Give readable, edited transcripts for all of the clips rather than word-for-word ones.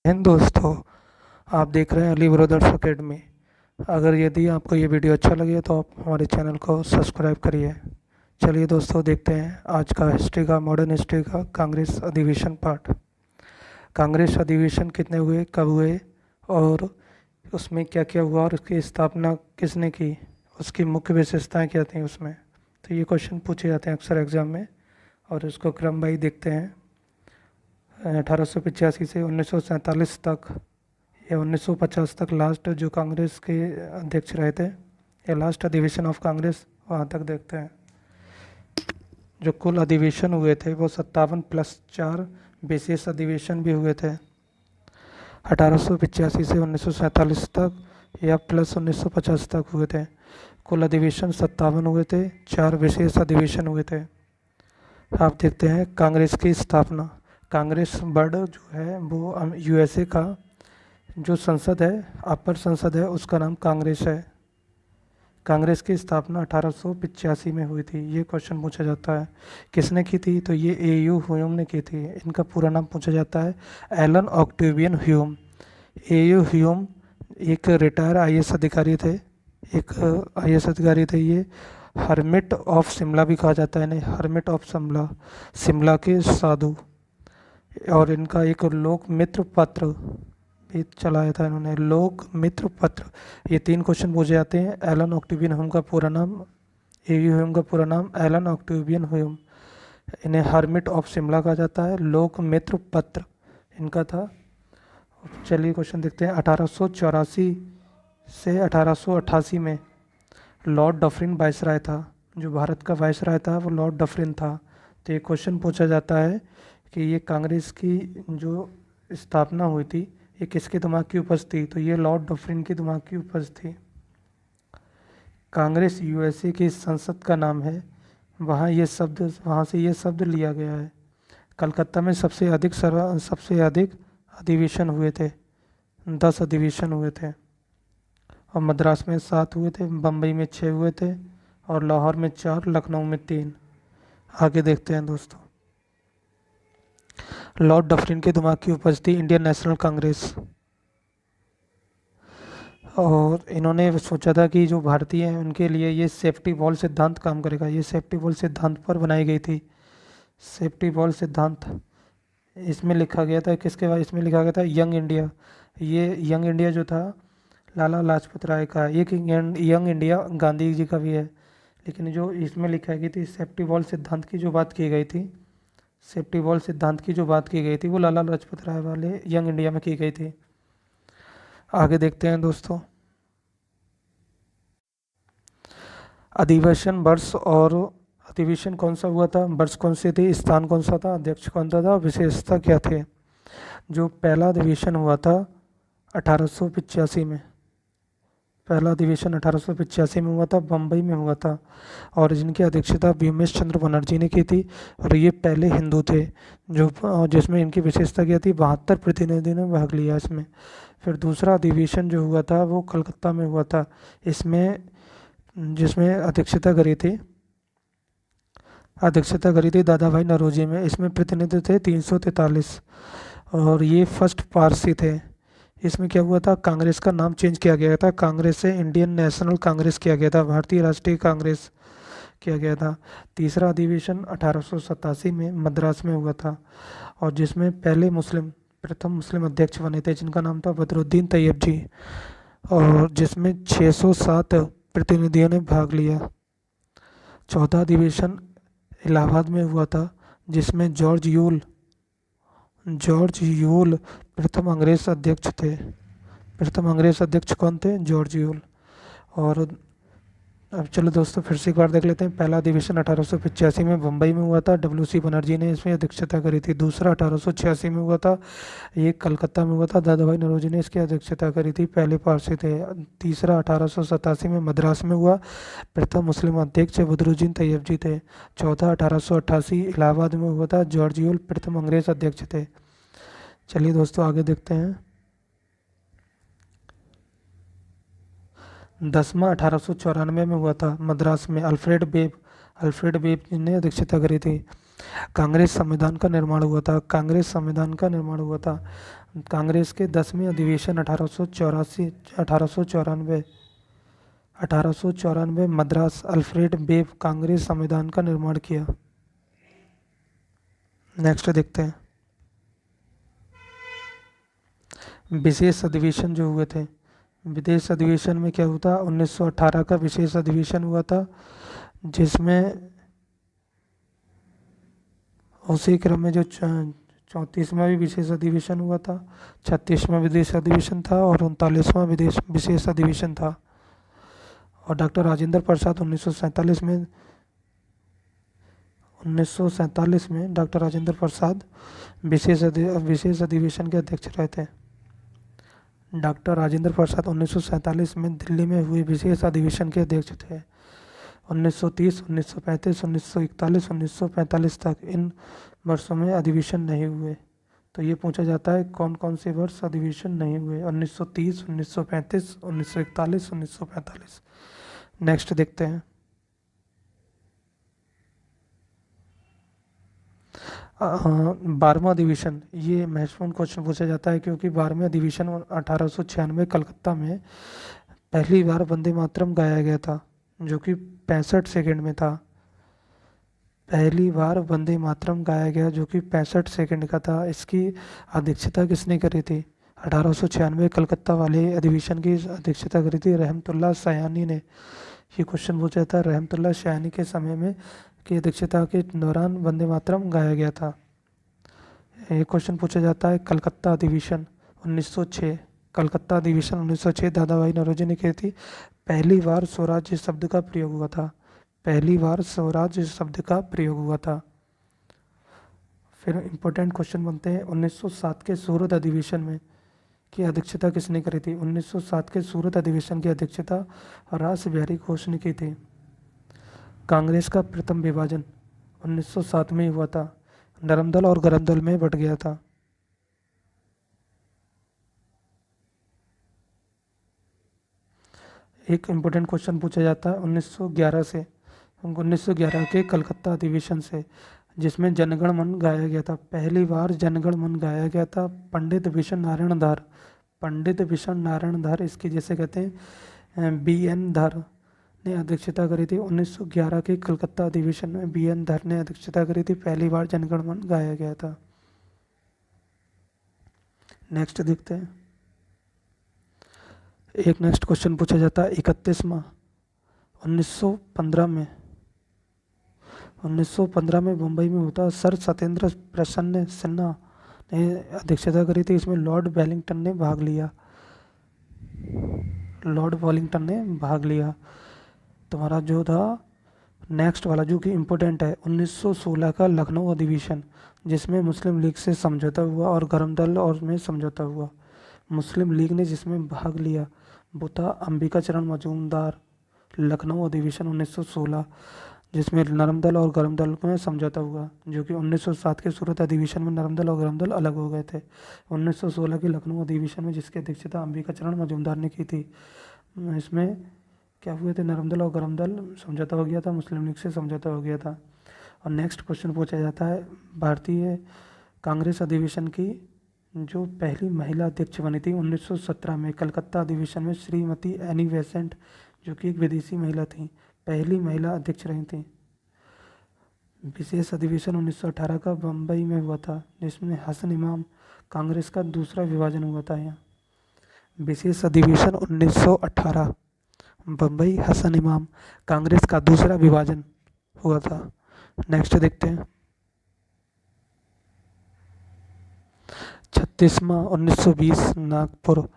हिंद दोस्तों, आप देख रहे हैं अली ब्रदर्स अकेडमी। अगर यदि आपको ये वीडियो अच्छा लगे तो आप हमारे चैनल को सब्सक्राइब करिए। चलिए दोस्तों, देखते हैं आज का हिस्ट्री का, मॉडर्न हिस्ट्री का कांग्रेस अधिवेशन पार्ट। कांग्रेस अधिवेशन कितने हुए, कब हुए और उसमें क्या क्या हुआ और उसकी स्थापना किसने की, उसकी मुख्य विशेषताएं क्या थी उसमें। तो ये क्वेश्चन पूछे जाते हैं अक्सर एग्जाम में और उसको क्रम वाइज देखते हैं। 1885 से 1947 तक या 1950 तक लास्ट जो कांग्रेस के अध्यक्ष रहे थे, या लास्ट अधिवेशन ऑफ कांग्रेस, वहाँ तक देखते हैं। जो कुल अधिवेशन हुए थे वो 57 प्लस 4 विशेष अधिवेशन भी हुए थे। 1885 से 1947 तक या प्लस 1950 तक हुए थे। कुल अधिवेशन 57 हुए थे, 4 विशेष अधिवेशन हुए थे। आप देखते हैं कांग्रेस की स्थापना। कांग्रेस वर्ड जो है वो यूएसए का जो संसद है, अपर संसद है, उसका नाम कांग्रेस है। कांग्रेस की स्थापना 1885 में हुई थी। ये क्वेश्चन पूछा जाता है किसने की थी, तो ये एयू ह्यूम ने की थी। इनका पूरा नाम पूछा जाता है Allan Octavian Hume. AO Hume एक रिटायर आईएएस अधिकारी थे, एक आईएएस अधिकारी थे। ये हर्मिट ऑफ शिमला भी कहा जाता है इन्हें, हर्मिट ऑफ शिमला, शिमला के साधु। और इनका एक लोक मित्र पत्र भी चलाया था इन्होंने, लोक मित्र पत्र। ये 3 क्वेश्चन पूछे जाते हैं। एलन ऑक्टेवियन ह्यूम का पूरा नाम, एयू ह्यूम का पूरा नाम एलन ऑक्टेवियन ह्यूम। इन्हें हर्मिट ऑफ शिमला कहा जाता है, लोक मित्र पत्र इनका था। चलिए क्वेश्चन देखते हैं। 1884 से 1888 में लॉर्ड डफरिन वायसराय था। जो भारत का वायसराय था वो लॉर्ड डफरिन था। तो ये क्वेश्चन पूछा जाता है कि ये कांग्रेस की जो स्थापना हुई थी ये किसके दिमाग की उपज थी, तो ये लॉर्ड डफरिन के दिमाग की उपज थी। कांग्रेस यूएसए की संसद का नाम है, वहाँ से ये शब्द लिया गया है। कलकत्ता में सबसे अधिक अधिवेशन हुए थे, 10 अधिवेशन हुए थे। और मद्रास में 7 हुए थे, बम्बई में 6 हुए थे और लाहौर में 4, लखनऊ में 3। आगे देखते हैं दोस्तों। लॉर्ड डफरिन के दिमाग की उपज थी इंडियन नेशनल कांग्रेस। और इन्होंने सोचा था कि जो भारतीय हैं उनके लिए ये सेफ्टी वॉल सिद्धांत काम करेगा। ये सेफ्टी वॉल सिद्धांत पर बनाई गई थी, सेफ्टी वॉल सिद्धांत। इसमें लिखा गया था किसके बारे, इसमें लिखा गया था यंग इंडिया। ये यंग इंडिया जो था लाला लाजपत राय का, एक यंग इंडिया गांधी जी का भी है। लेकिन जो इसमें लिखा गई थी सेफ्टी वॉल सिद्धांत की जो बात की गई थी, सेफ्टी वॉल सिद्धांत की जो बात की गई थी वो लाला लाजपत राय वाले यंग इंडिया में की गई थी। आगे देखते हैं दोस्तों। अधिवेशन वर्ष और अधिवेशन कौन सा हुआ था, वर्ष कौन से थे, स्थान कौन सा था, अध्यक्ष कौन सा था, विशेषता क्या थे। जो पहला अधिवेशन हुआ था 1885 में, पहला अधिवेशन 1885 में हुआ था, बम्बई में हुआ था। और जिनकी अध्यक्षता भीमेश चंद्र बनर्जी ने की थी। और ये पहले हिंदू थे जो, जिसमें इनकी विशेषता क्या थी, 72 प्रतिनिधियों ने भाग लिया इसमें। फिर दूसरा अधिवेशन जो हुआ था वो कलकत्ता में हुआ था, जिसमें अध्यक्षता करी थी दादा भाई नौरोजी में। इसमें प्रतिनिधि थे 343 और ये फर्स्ट पारसी थे। इसमें क्या हुआ था, कांग्रेस का नाम चेंज किया गया था, कांग्रेस से इंडियन नेशनल कांग्रेस किया गया था, भारतीय राष्ट्रीय कांग्रेस किया गया था। तीसरा अधिवेशन 1887 में मद्रास में हुआ था और जिसमें प्रथम मुस्लिम अध्यक्ष बने थे जिनका नाम था बदरुद्दीन तैयब जी, और जिसमें 607 प्रतिनिधियों ने भाग लिया। चौथा अधिवेशन इलाहाबाद में हुआ था जिसमें जॉर्ज यूल प्रथम अंग्रेज अध्यक्ष थे। प्रथम अंग्रेज अध्यक्ष कौन थे, जॉर्ज यूल। और अब चलो दोस्तों फिर से एक बार देख लेते हैं। पहला अधिवेशन 1885 में बम्बई में हुआ था, डब्ल्यू.सी. बनर्जी ने इसमें अध्यक्षता करी थी। दूसरा 1886 में हुआ था, ये कलकत्ता में हुआ था, दादा भाई नौरोजी ने इसकी अध्यक्षता करी थी, पहले पारसी थे। तीसरा 1887 में मद्रास में हुआ, प्रथम मुस्लिम अध्यक्ष बदरुद्दीन तैयब जी थे। चौथा 1888 इलाहाबाद में हुआ था, जॉर्ज यूल प्रथम अंग्रेज अध्यक्ष थे। चलिए दोस्तों आगे देखते हैं। 10वां 1894 में हुआ था मद्रास में, अल्फ्रेड बेब ने अध्यक्षता करी थी। कांग्रेस संविधान का निर्माण हुआ था, कांग्रेस के 10वें अधिवेशन 1894 मद्रास अल्फ्रेड वेब कांग्रेस संविधान का निर्माण किया। नेक्स्ट देखते हैं विशेष अधिवेशन जो हुए थे। विदेश अधिवेशन में क्या हुआ था? 1918 का विशेष अधिवेशन हुआ था, जिसमें उसी क्रम में जो 34वां भी विशेष अधिवेशन हुआ था, 36वां विदेश अधिवेशन था और 39वां विशेष अधिवेशन था। और डॉक्टर राजेंद्र प्रसाद 1947 में डॉक्टर राजेंद्र प्रसाद विशेष अधिवेशन के अध्यक्ष रहे थे। डॉक्टर राजेंद्र प्रसाद 1947 में दिल्ली में हुए विशेष अधिवेशन के अध्यक्ष थे। 1930, 1935, 1941, 1945 तक इन वर्षों में अधिवेशन नहीं हुए। तो ये पूछा जाता है कौन कौन से वर्ष अधिवेशन नहीं हुए? 1930, 1935, 1941, 1945। नेक्स्ट देखते हैं 12वां अधिवेशन। ये महत्वपूर्ण क्वेश्चन पूछा जाता है क्योंकि 12वें अधिवेशन 1896 कलकत्ता में पहली बार वंदे मातरम गाया गया था, जो कि 65 सेकंड में था। पहली बार वंदे मातरम गाया गया जो कि 65 सेकंड का था। इसकी अध्यक्षता किसने करी थी? 1896 कलकत्ता वाले अधिवेशन की अध्यक्षता करी थी रहमतुल्लाह सयानी ने। ये क्वेश्चन पूछा था रहमतुल्लाह सयानी के समय में की अध्यक्षता के दौरान वंदे मातरम गाया गया था। ये क्वेश्चन पूछा जाता है कलकत्ता अधिवेशन 1906। कलकत्ता अधिवेशन 1906 दादा भाई नौरोजी ने की थी। पहली बार स्वराज्य शब्द का प्रयोग हुआ था। पहली बार स्वराज्य शब्द का प्रयोग हुआ था। फिर इम्पोर्टेंट क्वेश्चन बनते हैं 1907 के सूरत अधिवेशन में की अध्यक्षता किसने करी थी? 1907 के सूरत अधिवेशन की अध्यक्षता रास बिहारी घोष ने की थी। कांग्रेस का प्रथम विभाजन 1907 में हुआ था। नरम दल और गरम दल में बट गया था। एक इम्पोर्टेंट क्वेश्चन पूछा जाता है 1911 के कलकत्ता अधिवेशन से, जिसमें जनगण मन गाया गया था। पहली बार जनगण मन गाया गया था पंडित विशन नारायण धार। पंडित विशन नारायण धार इसके जैसे कहते हैं BN धार ने अध्यक्षता करी थी। 1911 के कलकत्ता अधिवेशन में BN धार ने अध्यक्षता करी थी। पहली बार जनगण मन गाया गया था। नेक्स्ट देखते हैं एक नेक्स्ट क्वेश्चन पूछा जाता है 31वां 1915 में मुंबई में होता सर सत्येंद्र प्रसन्न सिन्हा ने अध्यक्षता करी थी। इसमें लॉर्ड वेलिंगटन ने भाग लिया। तुम्हारा जो था नेक्स्ट वाला जो कि इम्पोर्टेंट है 1916 का लखनऊ अधिवेशन, जिसमें मुस्लिम लीग से समझौता हुआ और गरम दल और में समझौता हुआ। मुस्लिम लीग ने जिसमें भाग लिया वो था अंबिका चरण मजूमदार। लखनऊ अधिवेशन 1916, जिसमें नरम दल और गरम दल में समझौता हुआ, जो कि 1907 के सूरत अधिवेशन में नरम दल और गरम दल अलग हो गए थे। 1916 के लखनऊ अधिवेशन में जिसकी अध्यक्षता अंबिका चरण मजूमदार ने की थी, इसमें क्या हुए थे? नरम दल और गरम दल समझौता हो गया था, मुस्लिम लीग से समझौता हो गया था। और नेक्स्ट क्वेश्चन पूछा जाता है भारतीय कांग्रेस अधिवेशन की जो पहली महिला अध्यक्ष बनी थी 1917 में कलकत्ता अधिवेशन में श्रीमती एनी बेसेंट, जो कि एक विदेशी महिला थी, पहली महिला अध्यक्ष रही थी। विशेष अधिवेशन 1918 का बम्बई में हुआ था, जिसमें हसन इमाम कांग्रेस का दूसरा विभाजन हुआ था। यहाँ विशेष अधिवेशन 1918 बम्बई हसन इमाम कांग्रेस का दूसरा विभाजन हुआ था। नेक्स्ट देखते हैं 36वां 1920 नागपुर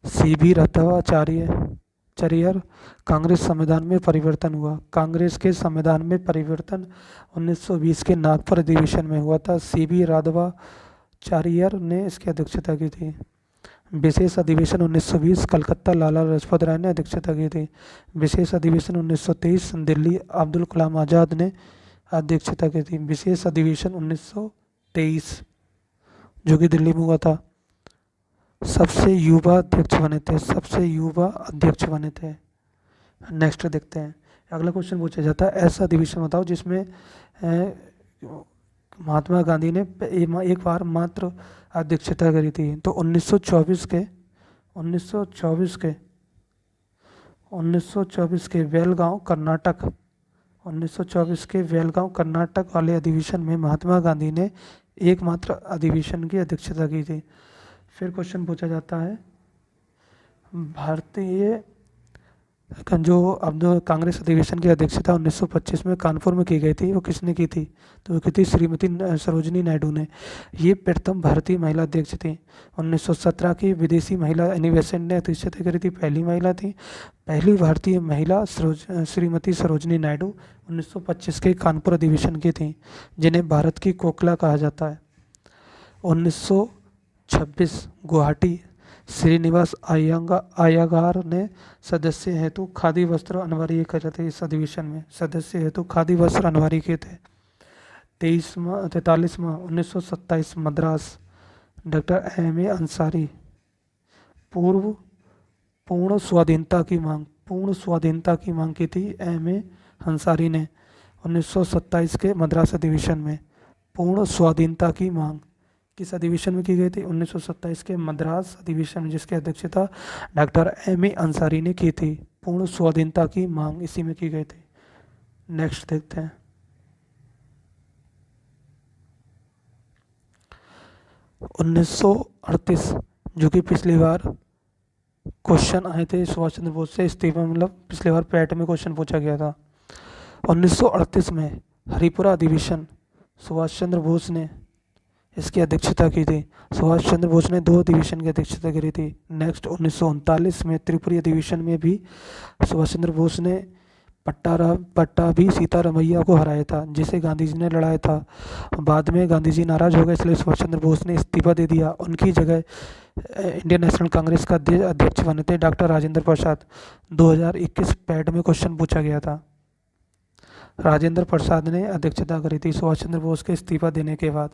CB राधावाचार्य कांग्रेस संविधान में परिवर्तन हुआ। कांग्रेस के संविधान में परिवर्तन 1920 के नागपुर अधिवेशन में हुआ था। CB राधावाचार्य ने इसकी अध्यक्षता की थी। विशेष अधिवेशन 1920 कलकत्ता लाला लाजपत राय ने अध्यक्षता की थी। विशेष अधिवेशन 1923 दिल्ली अब्दुल कलाम आज़ाद ने अध्यक्षता की थी। विशेष अधिवेशन 1923 जो कि दिल्ली में हुआ था। सबसे युवा अध्यक्ष बने थे। नेक्स्ट देखते हैं अगला क्वेश्चन पूछा जाता है ऐसा अधिवेशन बताओ जिसमें महात्मा गांधी ने एक बार मात्र अध्यक्षता करी थी। तो 1924 के बेलगांव कर्नाटक 1924 के बेलगांव कर्नाटक वाले अधिवेशन में महात्मा गांधी ने एकमात्र अधिवेशन की अध्यक्षता की थी। फिर क्वेश्चन पूछा जाता है भारतीय जो अब जो कांग्रेस अधिवेशन की अध्यक्षता 1925 में कानपुर में की गई थी, वो किसने की थी? तो वो की थी श्रीमती सरोजनी नायडू ने। ये प्रथम भारतीय महिला अध्यक्ष थी। 1917 की विदेशी महिला एनी बेसेंट ने अध्यक्षता करी थी, पहली महिला थी। पहली भारतीय महिला श्रीमती सरोजनी नायडू 1925 के कानपुर अधिवेशन की थी, जिन्हें भारत की कोकला कहा जाता है। 1926 गुवाहाटी श्रीनिवास अय्यंगार ने सदस्य हेतु खादी वस्त्र अनिवार्य करे थे। इस अधिवेशन में सदस्य हेतु खादी वस्त्र अनिवार्य किए थे। 1927 Madras doctor M A Ansari पूर्ण स्वाधीनता की मांग की थी। एम ए अंसारी ने 1927 के मद्रास अधिवेशन में पूर्ण स्वाधीनता की मांग किस अधिवेशन में की गई थी? 1927 के मद्रास अधिवेशन में, जिसकी अध्यक्षता डॉक्टर एम ए अंसारी ने की थी। पूर्ण स्वाधीनता की मांग इसी में की गई थी। नेक्स्ट देखते हैं 1938, जो कि पिछली बार क्वेश्चन आए थे सुभाष चंद्र बोस से इस्तीफा, मतलब पिछली बार पैट में क्वेश्चन पूछा गया था। 1938 में हरिपुरा अधिवेशन सुभाष चंद्र बोस ने इसकी अध्यक्षता की थी। सुभाष चंद्र बोस ने 2 अधिवेशन की अध्यक्षता करी थी। नेक्स्ट 1939 में त्रिपुरी अधिवेशन में भी सुभाष चंद्र बोस ने पट्टाभी सीतारमैया को हराया था, जिसे गांधी जी ने लड़ाया था। बाद में गांधी जी नाराज हो गए, इसलिए सुभाष चंद्र बोस ने इस्तीफा दे दिया। उनकी जगह इंडियन नेशनल कांग्रेस का अध्यक्ष बने थे डॉक्टर राजेंद्र प्रसाद। 2021 पैट में क्वेश्चन पूछा गया था। राजेंद्र प्रसाद ने अध्यक्षता करी थी सुभाष चंद्र बोस के इस्तीफा देने के बाद।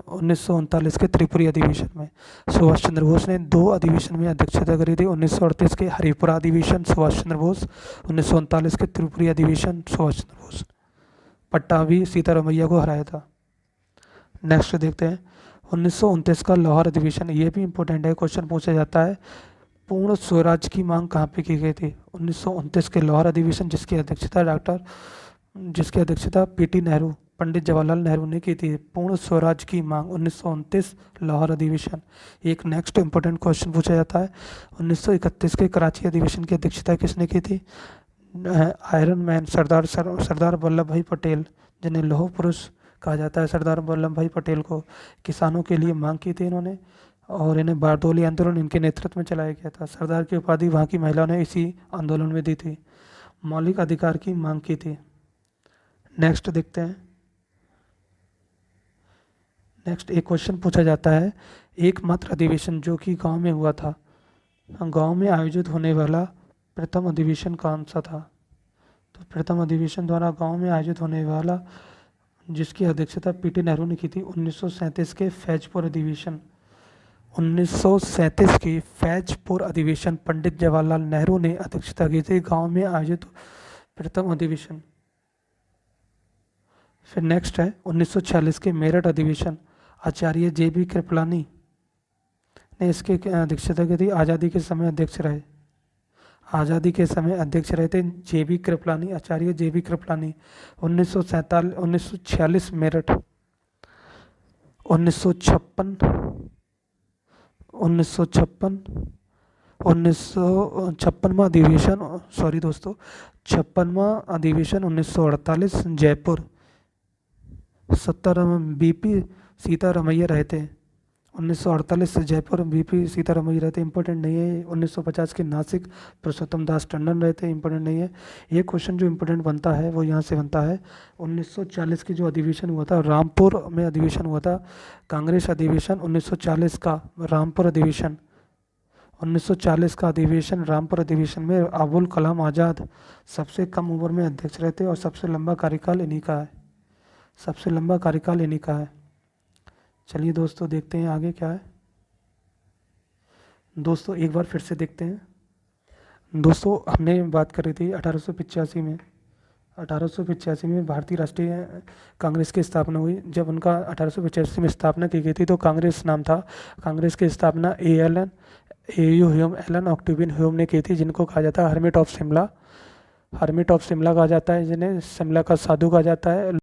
1939 के त्रिपुरी अधिवेशन में सुभाष चंद्र बोस ने 2 अधिवेशन में अध्यक्षता करी थी। 1938 के हरिपुरा अधिवेशन सुभाष चंद्र बोस, 1939 के त्रिपुरी अधिवेशन सुभाष चंद्र बोस। पट्टाभी सीतारमैया को हराया था। नेक्स्ट देखते हैं 1929 का लाहौर अधिवेशन। ये भी इंपॉर्टेंट है, क्वेश्चन पूछा जाता है पूर्ण स्वराज की मांग कहाँ पे की गई थी? 1929 के लाहौर अधिवेशन, जिसकी अध्यक्षता पीटी नेहरू, पंडित जवाहरलाल नेहरू ने की थी। पूर्ण स्वराज की मांग 1929 लाहौर अधिवेशन। एक नेक्स्ट इंपॉर्टेंट क्वेश्चन पूछा जाता है 1931 के कराची अधिवेशन की अध्यक्षता किसने की थी? आयरन मैन सरदार वल्लभ भाई पटेल, जिन्हें लौह पुरुष कहा जाता है, सरदार वल्लभ भाई पटेल को किसानों के लिए मांग की थी इन्होंने, और इन्हें बारदोली आंदोलन इनके नेतृत्व में चलाया गया था। सरदार की उपाधि वहाँ की महिलाओं ने इसी आंदोलन में दी थी। मौलिक अधिकार की मांग की थी। नेक्स्ट देखते हैं। नेक्स्ट एक क्वेश्चन पूछा जाता है एकमात्र अधिवेशन जो कि गांव में हुआ था, गांव में आयोजित होने वाला प्रथम अधिवेशन कौन सा था? तो प्रथम अधिवेशन द्वारा गांव में आयोजित होने वाला, जिसकी अध्यक्षता पीटी नेहरू ने की थी, 1937 के फैजपुर अधिवेशन। 1937 की फैजपुर अधिवेशन पंडित जवाहरलाल नेहरू ने अध्यक्षता की थी, गांव में आयोजित प्रथम अधिवेशन। फिर नेक्स्ट है 1946 के मेरठ अधिवेशन। आचार्य JB कृपलानी ने इसकी अध्यक्षता की थी। आज़ादी के समय अध्यक्ष रहे थे JB कृपलानी, आचार्य JB कृपलानी। 1946 मेरठ। 1956वां अधिवेशन, सॉरी दोस्तों, 56वां अधिवेशन 1948 जयपुर। 70 BP सीतारमैया रहे थे। 1948 से जयपुर BP सीतारमैया रहे थे, इंपॉर्टेंट नहीं है। 1950 के नासिक पुरुषोत्तम दास टंडन रहे थे, इंपॉर्टेंट नहीं है। ये क्वेश्चन जो इंपॉर्टेंट बनता है वो यहाँ से बनता है। 1940 की जो अधिवेशन हुआ था, रामपुर में अधिवेशन हुआ था, कांग्रेस अधिवेशन 1940 का रामपुर अधिवेशन। 1940 का अधिवेशन रामपुर अधिवेशन में अबुल कलाम आज़ाद सबसे कम उम्र में अध्यक्ष रहे थे, और सबसे लंबा कार्यकाल इन्हीं का है। चलिए दोस्तों देखते हैं आगे क्या है। दोस्तों एक बार फिर से देखते हैं। दोस्तों हमने बात करी थी 1885 में 1885 में भारतीय राष्ट्रीय कांग्रेस की स्थापना हुई। जब उनका 1885 में स्थापना की गई थी तो कांग्रेस नाम था। कांग्रेस की स्थापना AU Hume Allan Octavian Hume ने की थी, जिनको कहा जाता है hermit of Shimla. Hermit of Shimla कहा जाता है जिन्हें, शिमला का साधु कहा जाता है।